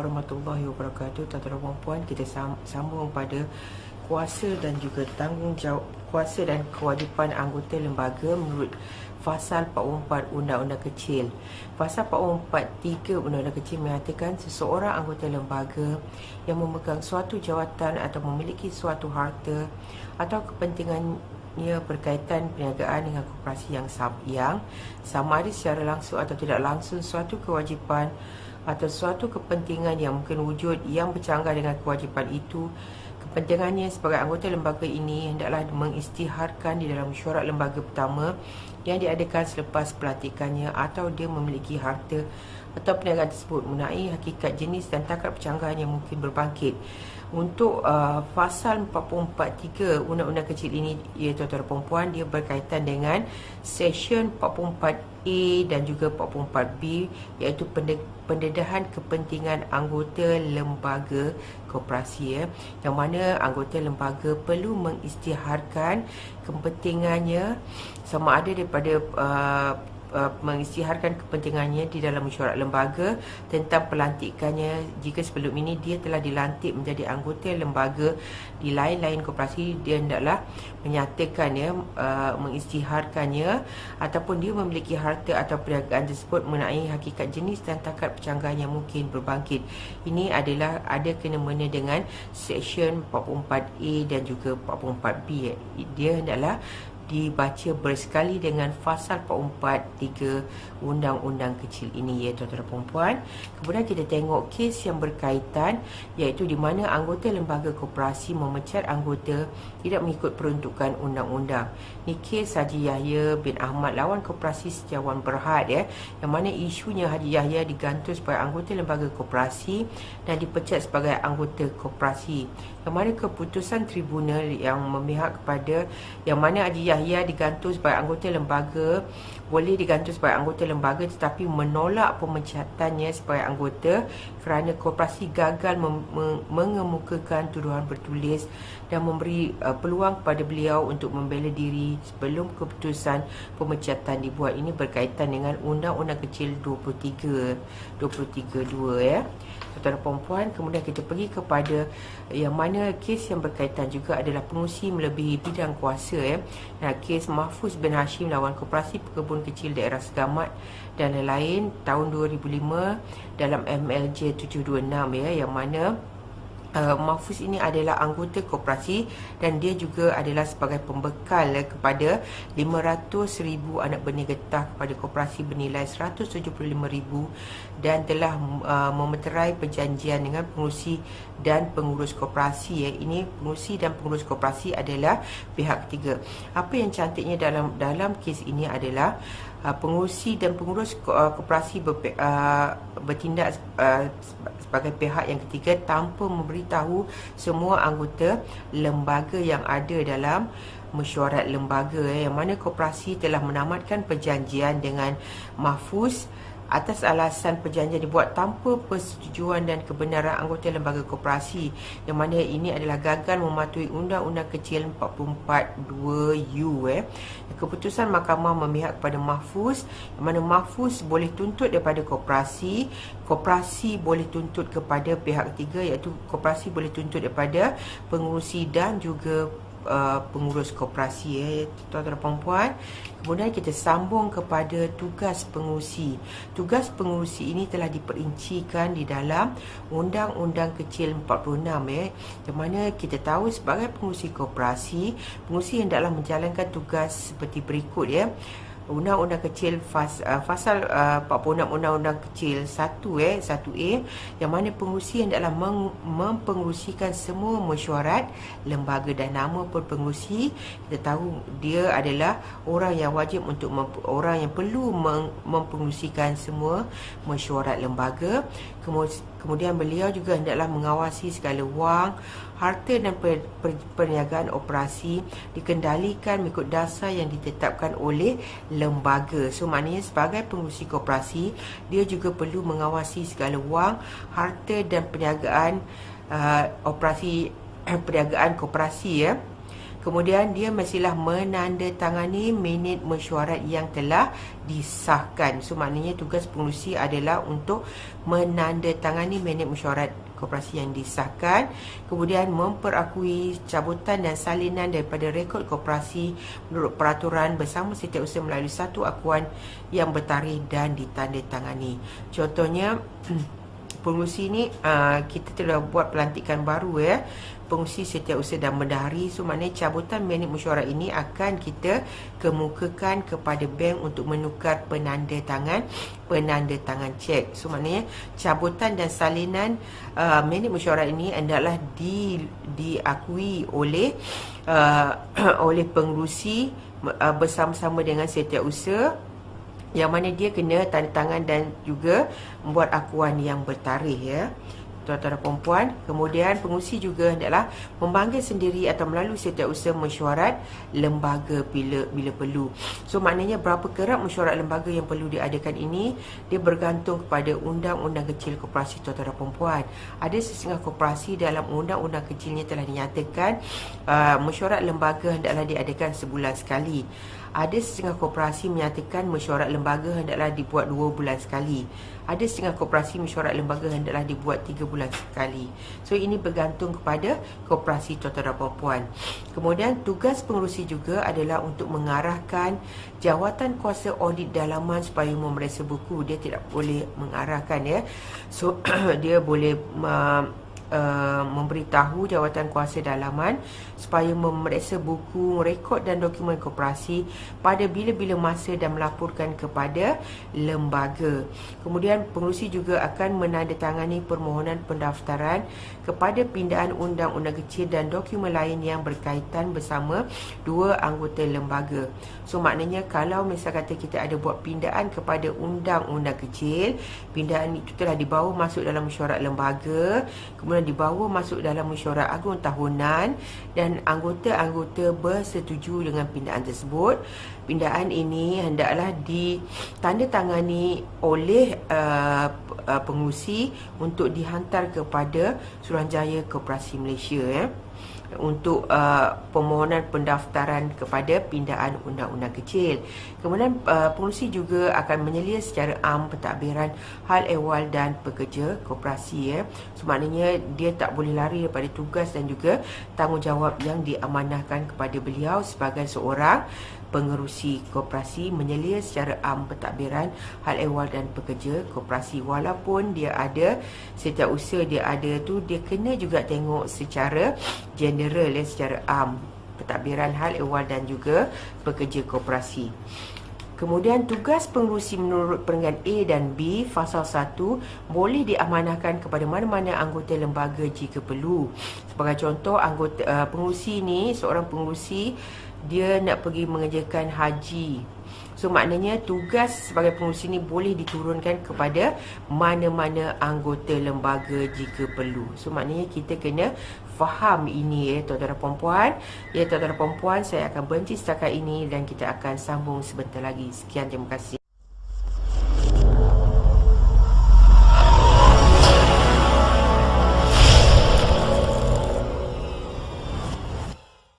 warahmatullahi wabarakatuh. Tuan-tuan dan puan, kita sambung pada kuasa dan juga tanggungjawab, kuasa dan kewajipan anggota lembaga menurut Fasal 44 Undang-Undang Kecil. Fasal 44(3) Undang-Undang Kecil menyatakan seseorang anggota lembaga yang memegang suatu jawatan atau memiliki suatu harta atau kepentingannya berkaitan perniagaan dengan koperasi yang sama ada secara langsung atau tidak langsung suatu kewajipan atau suatu kepentingan yang mungkin wujud yang bercanggah dengan kewajipan itu. Kepentingannya sebagai anggota lembaga ini hendaklah mengisytiharkan di dalam mesyuarat lembaga pertama yang diadakan selepas pelantikannya, atau dia memiliki harta atau perniagaan tersebut mengenai hakikat, jenis dan takat percanggahan yang mungkin berbangkit. Untuk Fasal 44(3) Undang-Undang Kecil ini, ya tuan-tuan dan puan, dia berkaitan dengan Seksyen 44A dan juga 44B, iaitu pendedahan kepentingan anggota lembaga koperasi, yang mana anggota lembaga perlu mengisytiharkan kepentingannya sama ada daripada mengisytiharkan kepentingannya di dalam mesyuarat lembaga tentang pelantikannya. Jika sebelum ini dia telah dilantik menjadi anggota lembaga di lain-lain koperasi, dia hendaklah menyatakannya, mengisytiharkannya, ataupun dia memiliki harta atau perniagaan tersebut mengenai hakikat, jenis dan takat percanggahan yang mungkin berbangkit. Ini adalah ada kena-mena dengan Seksyen 44A dan juga 44B. Dia hendaklah dibaca bersekali dengan Fasal 44(3) Undang-Undang Kecil ini, ya tuan-tuan dan puan. Kemudian kita tengok kes yang berkaitan, iaitu di mana anggota lembaga koperasi memecat anggota tidak mengikut peruntukan undang-undang. Ni kes Haji Yahya bin Ahmad lawan Koperasi Setiawan Berhad, yang mana isunya Haji Yahya digantung sebagai anggota lembaga koperasi dan dipecat sebagai anggota koperasi, yang mana keputusan tribunal yang memihak kepada yang mana Haji Yahya digantung sebagai anggota lembaga, boleh digantung sebagai anggota lembaga tetapi menolak pemecatannya sebagai anggota kerana koperasi gagal mengemukakan tuduhan bertulis dan memberi peluang kepada beliau untuk membela diri sebelum keputusan pemecatan dibuat. Ini berkaitan dengan Undang-Undang Kecil 23(2), tuan-tuan dan puan. Kemudian kita pergi kepada yang mana kes yang berkaitan juga adalah pengurusi melebihi bidang kuasa, Nah, kes Mahfuz bin Hashim lawan Koperasi Pekebun Kecil Daerah Segamat dan lain-lain tahun 2005 dalam MLJ 726, yang mana Mahfuz ini adalah anggota koperasi dan dia juga adalah sebagai pembekal kepada 500,000 anak benih getah kepada koperasi bernilai 175,000 dan telah memeterai perjanjian dengan pengurusi dan pengurus koperasi. Ini pengurusi dan pengurus koperasi adalah pihak ketiga. Apa yang cantiknya dalam kes ini adalah pengurusi dan pengurus koperasi bertindak sebagai pihak yang ketiga tanpa memberitahu semua anggota lembaga yang ada dalam mesyuarat lembaga, yang mana koperasi telah menamatkan perjanjian dengan Mahfuz atas alasan perjanjian dibuat tanpa persetujuan dan kebenaran anggota lembaga koperasi, yang mana ini adalah gagal mematuhi Undang-Undang Kecil 44(2)U. Keputusan mahkamah memihak kepada Mahfuz, yang mana Mahfuz boleh tuntut daripada koperasi, koperasi boleh tuntut kepada pihak ketiga, iaitu koperasi boleh tuntut daripada pengurusi dan juga pengurus koperasi, tuan-tuan dan puan. Kemudian kita sambung kepada tugas pengurusi. Tugas pengurusi ini telah diperincikan di dalam Undang-Undang Kecil 46, yang mana kita tahu sebagai pengurusi koperasi, pengurusi hendaklah menjalankan tugas seperti berikut, Undang-Undang Kecil Fasal 46 Undang-Undang Kecil 1A, yang mana pengurusi hendaklah mempengurusikan semua mesyuarat lembaga, dan nama pengurusi kita tahu dia adalah orang yang wajib untuk orang yang perlu mempengurusikan semua mesyuarat lembaga. Kemudian beliau juga hendaklah mengawasi segala wang, harta dan perniagaan operasi dikendalikan mengikut dasar yang ditetapkan oleh lembaga. So maknanya sebagai pengurusi koperasi, dia juga perlu mengawasi segala wang, harta dan perniagaan perniagaan koperasi, Kemudian dia mestilah menandatangani minit mesyuarat yang telah disahkan. So maknanya tugas pengurusi adalah untuk menandatangani minit mesyuarat koperasi yang disahkan, kemudian memperakui cabutan dan salinan daripada rekod koperasi menurut peraturan bersama setiausaha melalui satu akuan yang bertarikh dan ditandatangani. Contohnya pengurusi ni kita telah buat pelantikan baru ya, pengurusi setiausaha dan bendahari. So maknanya cabutan minit mesyuarat ini akan kita kemukakan kepada bank untuk menukar penandatangan cek. So maknanya cabutan dan salinan minit mesyuarat ini adalah diakui oleh oleh pengurusi bersama-sama dengan setiausaha, yang mana dia kena tanda tangan dan juga membuat akuan yang bertarikh ya, tuan-tuan dan puan-puan. Kemudian pengurusi juga hendaklah memanggil sendiri atau melalui setiausaha mesyuarat lembaga bila perlu. So maknanya berapa kerap mesyuarat lembaga yang perlu diadakan ini, dia bergantung kepada undang-undang kecil koperasi, tuan-tuan dan puan-puan. Ada sesengah koperasi dalam undang-undang kecilnya telah dinyatakan mesyuarat lembaga hendaklah diadakan sebulan sekali. Ada setengah koperasi menyatakan mesyuarat lembaga hendaklah dibuat 2 bulan sekali. Ada setengah koperasi mesyuarat lembaga hendaklah dibuat 3 bulan sekali. So ini bergantung kepada koperasi, tuan-tuan dan puan-puan. Kemudian tugas pengurusi juga adalah untuk mengarahkan jawatan kuasa audit dalaman supaya memeriksa buku. Dia tidak boleh mengarahkan ya. So dia boleh memberitahu jawatan kuasa dalaman supaya memeriksa buku, rekod dan dokumen koperasi pada bila-bila masa dan melaporkan kepada lembaga. Kemudian pengurusi juga akan menandatangani permohonan pendaftaran kepada pindaan undang-undang kecil dan dokumen lain yang berkaitan bersama dua anggota lembaga. So maknanya kalau misal kata kita ada buat pindaan kepada undang-undang kecil, pindaan itu telah dibawa masuk dalam mesyuarat lembaga, kemudian dibawa masuk dalam mesyuarat agung tahunan dan anggota-anggota bersetuju dengan pindaan tersebut. Pindaan ini hendaklah ditandatangani oleh pengurusi untuk dihantar kepada Suruhanjaya Koperasi Malaysia ya, untuk permohonan pendaftaran kepada pindaan undang-undang kecil. Kemudian pengurusi juga akan menyelia secara am pentadbiran hal ehwal dan pekerja koperasi ya. So maknanya dia tak boleh lari daripada tugas dan juga tanggungjawab yang diamanahkan kepada beliau sebagai seorang pengerusi koperasi, menyelia secara am pentadbiran hal ehwal dan pekerja koperasi. Walaupun dia ada setiausaha dia ada tu, dia kena juga tengok secara general ya, secara am pentadbiran hal ehwal dan juga pekerja koperasi. Kemudian tugas pengurusi menurut perenggan A dan B Fasal 1 boleh diamanahkan kepada mana-mana anggota lembaga jika perlu. Sebagai contoh, anggota pengurusi ni, seorang pengurusi dia nak pergi mengerjakan haji. So maknanya tugas sebagai pengurusi ni boleh diturunkan kepada mana-mana anggota lembaga jika perlu. So maknanya kita kena faham ini ya, tuan-tuan dan puan-puan. Ya, tuan-tuan dan puan-puan, saya akan berhenti setakat ini dan kita akan sambung sebentar lagi. Sekian, terima kasih.